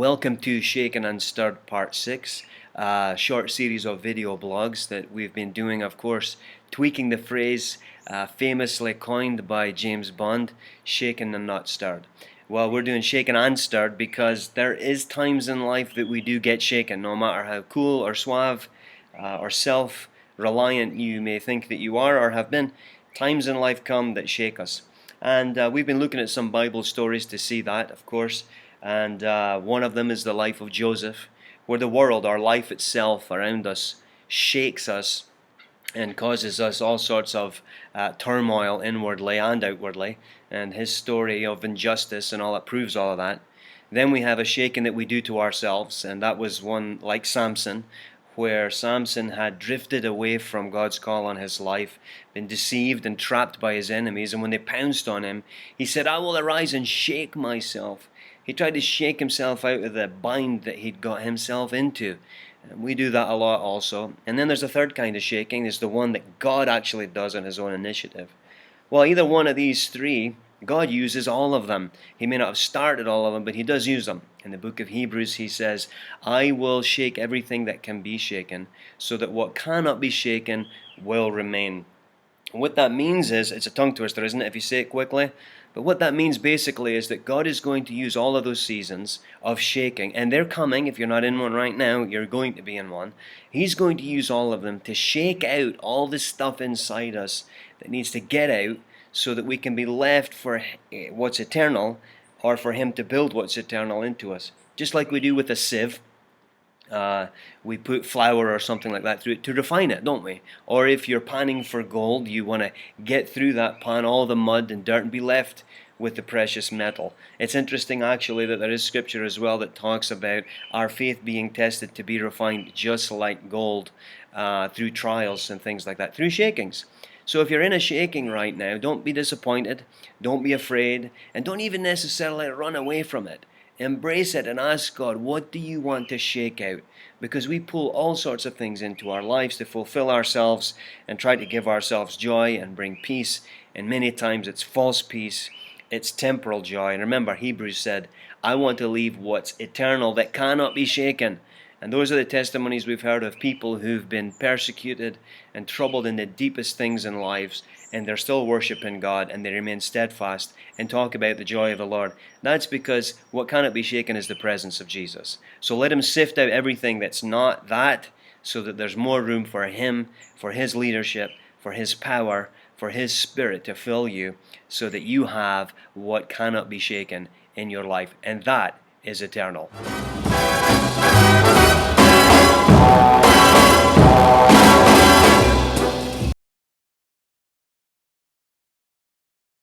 Welcome to Shaken and Stirred Part 6, a short series of video blogs that we've been doing, of course, tweaking the phrase famously coined by James Bond, shaken and not stirred. Well, we're doing shaken and stirred because there is times in life that we do get shaken, no matter how cool or suave or self-reliant you may think that you are or have been. Times in life come that shake us. And we've been looking at some Bible stories to see that, of course. And one of them is the life of Joseph, where the world, our life itself around us, shakes us and causes us all sorts of turmoil inwardly and outwardly. And his story of injustice and all that proves all of that. Then we have a shaking that we do to ourselves, and that was one like Samson, where Samson had drifted away from God's call on his life, been deceived and trapped by his enemies, and when they pounced on him, he said, "I will arise and shake myself." He tried to shake himself out of the bind that he'd got himself into. And we do that a lot also. And then there's a third kind of shaking, is the one that God actually does on his own initiative. Well, either one of these three, God uses all of them. He may not have started all of them, but he does use them. In the book of Hebrews, he says, "I will shake everything that can be shaken, so that what cannot be shaken will remain." And what that means is, it's a tongue twister, isn't it, if you say it quickly? But what that means basically is that God is going to use all of those seasons of shaking, and they're coming. If you're not in one right now, you're going to be in one. He's going to use all of them to shake out all the stuff inside us that needs to get out, so that we can be left for what's eternal, or for him to build what's eternal into us. Just like we do with a sieve. We put flour or something like that through it to refine it, don't we? Or if you're panning for gold, you want to get through that pan, all the mud and dirt, and be left with the precious metal. It's interesting actually that there is scripture as well that talks about our faith being tested to be refined just like gold through trials and things like that, through shakings. So if you're in a shaking right now, don't be disappointed, don't be afraid, and don't even necessarily run away from it. Embrace it and ask God, what do you want to shake out? Because we pull all sorts of things into our lives to fulfill ourselves and try to give ourselves joy and bring peace. And many times it's false peace, it's temporal joy. And remember, Hebrews said, I want to leave what's eternal that cannot be shaken. And those are the testimonies we've heard of people who've been persecuted and troubled in the deepest things in lives, and they're still worshiping God, and they remain steadfast and talk about the joy of the Lord. That's because what cannot be shaken is the presence of Jesus. So let him sift out everything that's not that, so that there's more room for him, for his leadership, for his power, for his spirit to fill you, so that you have what cannot be shaken in your life, and that is eternal.